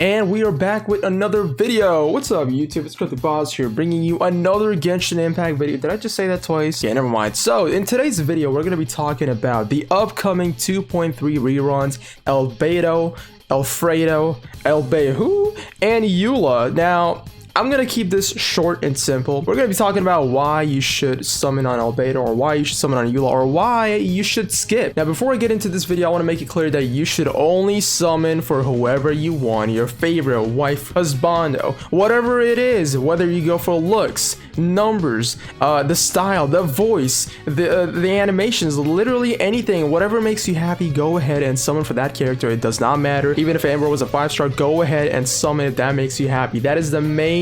And we are back with another video. What's up, YouTube? It's Cryptic Boss here, bringing you another Genshin Impact video. Did I just say that twice? Yeah, never mind. So, in today's video, we're going to be talking about the upcoming 2.3 reruns, Albedo, Alfredo, Albedo, and Eula. Now, I'm going to keep this short and simple. We're going to be talking about why you should summon on Albedo, or why you should summon on Eula, or why you should skip. Now, before I get into this video, I want to make it clear that you should only summon for whoever you want, your favorite wife, husbando, whatever it is, whether you go for looks, numbers, the style, the voice, the animations, literally anything, whatever makes you happy, go ahead and summon for that character. It does not matter. Even if Amber was a 5-star, go ahead and summon if that makes you happy. That is the main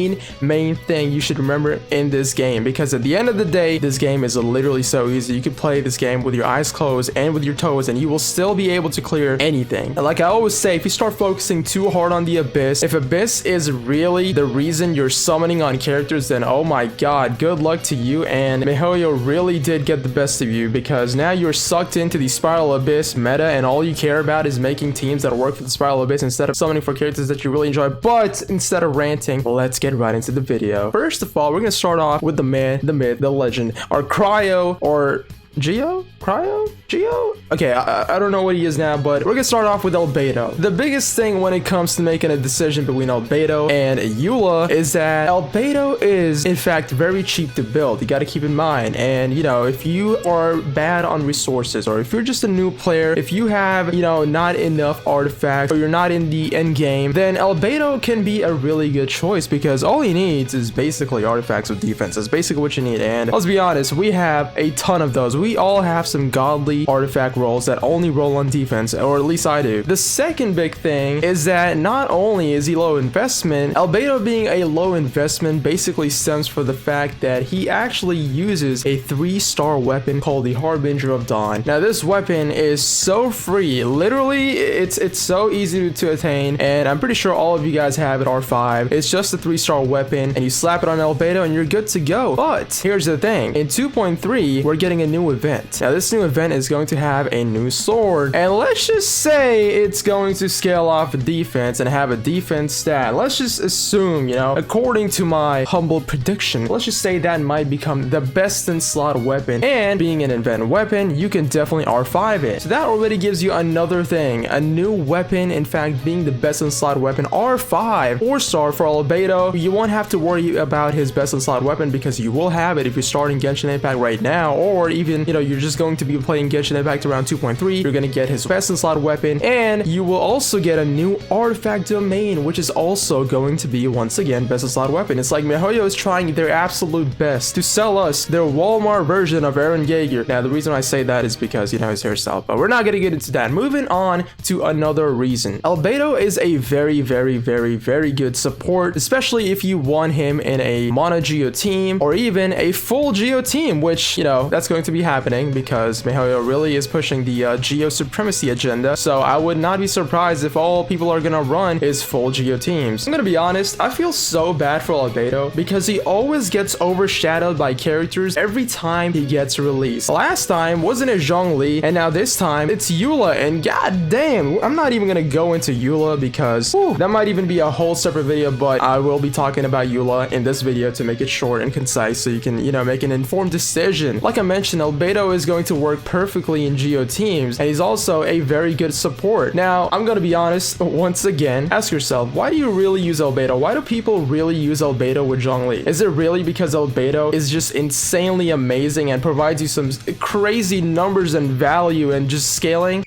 thing you should remember in this game, because at the end of the day, this game is literally so easy. You can play this game with your eyes closed and with your toes, and you will still be able to clear anything. And like I always say, if you start focusing too hard on the Abyss, if Abyss is really the reason you're summoning on characters, then oh my god, good luck to you. And miHoYo really did get the best of you, because now you're sucked into the Spiral Abyss meta, and all you care about is making teams that work for the Spiral Abyss instead of summoning for characters that you really enjoy. But instead of ranting, let's get right into the video. First of all, we're gonna start off with the man, the myth, the legend, our Cryo, or Geo? Cryo? Geo? Okay, I don't know what he is now, but we're gonna start off with Albedo. The biggest thing when it comes to making a decision between Albedo and Eula is that Albedo is, in fact, very cheap to build. You gotta keep in mind. And, you know, if you are bad on resources, or if you're just a new player, if you have, you know, not enough artifacts, or you're not in the end game, then Albedo can be a really good choice, because all he needs is basically artifacts with defense. That's basically what you need. And let's be honest, we have a ton of those. We all have some godly artifact rolls that only roll on defense, or at least I do. The second big thing is that not only is he low investment, Albedo being a low investment basically stems from the fact that he actually uses a 3-star weapon called the Harbinger of Dawn. Now, this weapon is so free. Literally, it's so easy to attain, and I'm pretty sure all of you guys have it R5. It's just a 3-star weapon, and you slap it on Albedo and you're good to go. But here's the thing. In 2.3, we're getting a new event. Now, this new event is going to have a new sword, and let's just say it's going to scale off defense and have a defense stat. Let's just assume, you know, according to my humble prediction, let's just say that might become the best in slot weapon, and being an event weapon, you can definitely R5 it. So that already gives you another thing, a new weapon, in fact, being the best in slot weapon, R5, 4-star for Albedo. You won't have to worry about his best in slot weapon, because you will have it if you're starting Genshin Impact right now, or even, you know, you're just going to be playing Genshin Impact around 2.3, you're gonna get his best in slot weapon, and you will also get a new artifact domain, which is also going to be, once again, best in slot weapon. It's like miHoYo is trying their absolute best to sell us their Walmart version of Eren Yeager. Now, the reason I say that is because, you know, his hairstyle, but we're not gonna get into that. Moving on to another reason. Albedo is a very good support, especially if you want him in a mono Geo team, or even a full Geo team, which, you know, that's going to be happening, because miHoYo really is pushing the Geo supremacy agenda. So I would not be surprised if all people are gonna run is full Geo teams. I'm gonna be honest, I feel so bad for Albedo, because he always gets overshadowed by characters every time he gets released. Last time wasn't it Zhongli, and now this time it's Eula, and god damn, I'm not even gonna go into Eula, because that might even be a whole separate video, but I will be talking about Eula in this video to make it short and concise, so you can, you know, make an informed decision. Like I mentioned, Albedo is going to work perfectly in Geo teams, and he's also a very good support. Now, I'm gonna be honest, once again, ask yourself, why do you really use Albedo? Why do people really use Albedo with Zhongli? Is it really because Albedo is just insanely amazing and provides you some crazy numbers and value and just scaling?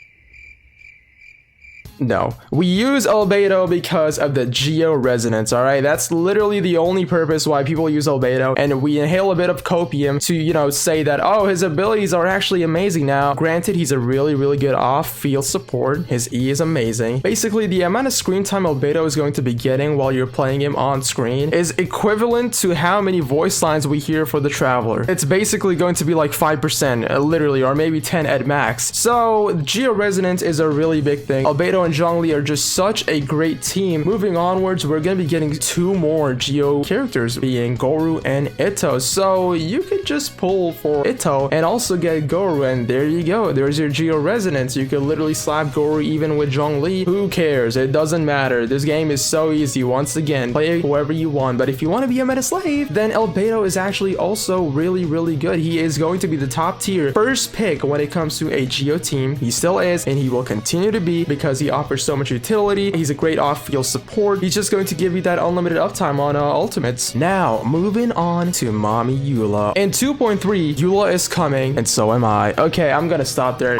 No, we use Albedo because of the Geo resonance, alright? That's literally the only purpose why people use Albedo, and we inhale a bit of copium to, you know, say that, oh, his abilities are actually amazing. Now, granted, he's a really good off-field support. His E is amazing. Basically, the amount of screen time Albedo is going to be getting while you're playing him on screen is equivalent to how many voice lines we hear for the Traveler. It's basically going to be like 5%, literally, or maybe 10 at max. So, Geo resonance is a really big thing. Albedo and Zhongli are just such a great team. Moving onwards, we're gonna be getting 2 more Geo characters, being Goru and Ito. So you could just pull for Ito and also get Goru, and there you go. There's your Geo resonance. You could literally slap Goru even with Zhongli. Who cares? It doesn't matter. This game is so easy. Once again, play whoever you want. But if you want to be a meta slave, then Albedo is actually also really good. He is going to be the top tier first pick when it comes to a Geo team. He still is, and he will continue to be, because he offers so much utility. He's a great off-field support. He's just going to give you that unlimited uptime on ultimates. Now, moving on to Mommy Eula. In 2.3, Eula is coming, and so am I. Okay, I'm gonna stop there.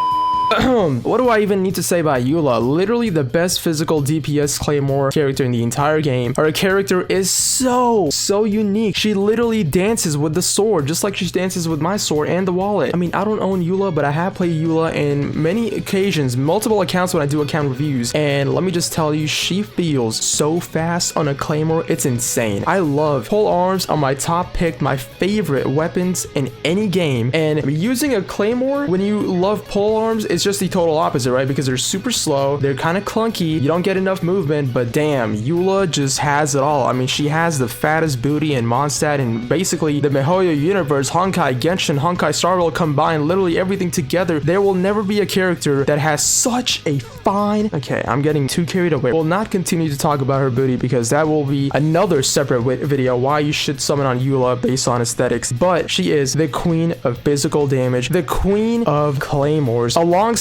What do I even need to say about Eula? Literally the best physical DPS Claymore character in the entire game. Her character is so unique. She literally dances with the sword, just like she dances with my sword and the wallet. I mean, I don't own Eula, but I have played Eula in many occasions, multiple accounts when I do account reviews, and let me just tell you, she feels so fast on a Claymore. It's insane. I love pole arms are my top pick, my favorite weapons in any game, and using a Claymore when you love pole arms is just the total opposite, right? Because they're super slow, they're kind of clunky, you don't get enough movement, but damn, Eula just has it all. I mean, she has the fattest booty in Mondstadt and basically the miHoYo universe, Honkai, Genshin, Honkai, Star Rail combined, literally everything together. There will never be a character that has such a fine... Okay, I'm getting too carried away. We'll not continue to talk about her booty because that will be another separate video, why you should summon on Eula based on aesthetics, but she is the queen of physical damage, the queen of claymores, alongside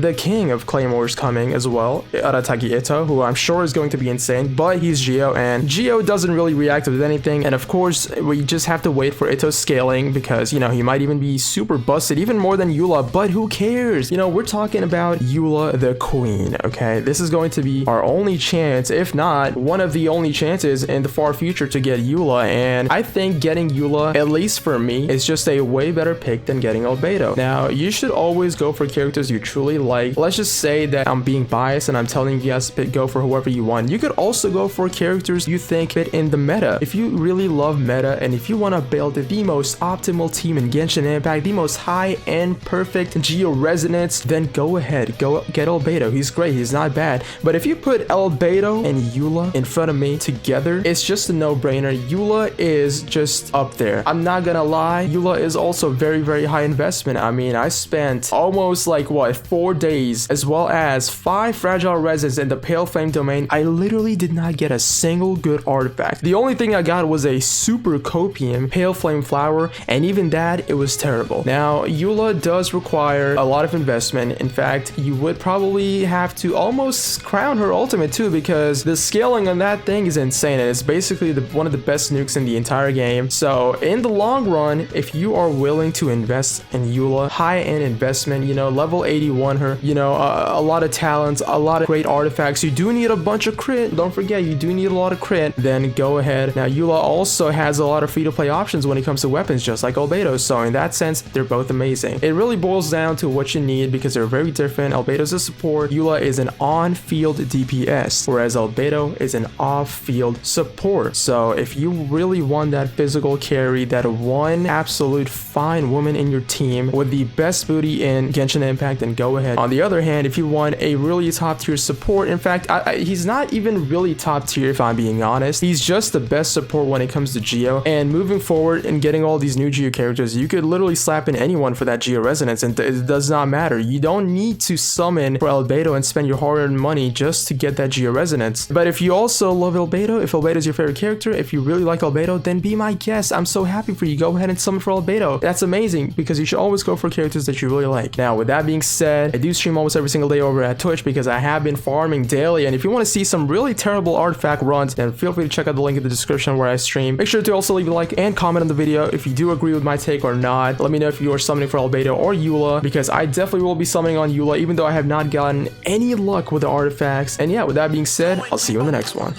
the king of claymores coming as well, Aratagi Ito, who I'm sure is going to be insane, but he's Geo, and Geo doesn't really react with anything, and of course we just have to wait for Ito's scaling because, you know, he might even be super busted, even more than Eula, but who cares? You know, we're talking about Eula the queen, okay? This is going to be our only chance, if not one of the only chances in the far future to get Eula, and I think getting Eula, at least for me, is just a way better pick than getting Albedo. Now, you should always go for characters you truly like. Let's just say that I'm being biased and I'm telling you guys to go for whoever you want. You could also go for characters you think fit in the meta. If you really love meta and if you want to build the most optimal team in Genshin Impact, the most high-end perfect Geo resonance, then go ahead, go get Albedo. He's great, he's not bad. But if you put Albedo and Eula in front of me together, it's just a no-brainer. Eula is just up there. I'm not gonna lie, Eula is also very high investment. I mean, I spent almost like what, 4 days, as well as 5 fragile resins in the Pale Flame domain. I literally did not get a single good artifact. The only thing I got was a super copium Pale Flame flower, and even that, it was terrible. Now, Eula does require a lot of investment. In fact, you would probably have to almost crown her ultimate too, because the scaling on that thing is insane, and it's basically one of the best nukes in the entire game. So in the long run, if you are willing to invest in Eula, high-end investment, you know, level 81 her, you know, a lot of talents, a lot of great artifacts, you do need a bunch of crit, don't forget, you do need a lot of crit, then go ahead. Now, Eula also has a lot of free-to-play options when it comes to weapons, just like Albedo, so in that sense, they're both amazing. It really boils down to what you need because they're very different. Albedo's a support, Eula is an on-field DPS, whereas Albedo is an off-field support. So if you really want that physical carry, that one absolute fine woman in your team with the best booty in Genshin Impact, then go ahead. On the other hand, if you want a really top-tier support, in fact, he's not even really top tier if I'm being honest. He's just the best support when it comes to Geo, and moving forward and getting all these new Geo characters, you could literally slap in anyone for that Geo resonance, and it does not matter. You don't need to summon for Albedo and spend your hard-earned money just to get that Geo resonance. But if you also love Albedo, if Albedo is your favorite character, if you really like Albedo, then be my guest. I'm so happy for you. Go ahead and summon for Albedo. That's amazing because you should always go for characters that you really like. Now, with that being said, I do stream almost every single day over at Twitch because I have been farming daily, and if you want to see some really terrible artifact runs, then feel free to check out the link in the description where I stream. Make sure to also leave a like and comment on the video if you do agree with my take or not. Let me know if you are summoning for Albedo or Eula, because I definitely will be summoning on Eula, even though I have not gotten any luck with the artifacts. And yeah, with that being said, I'll see you in the next one.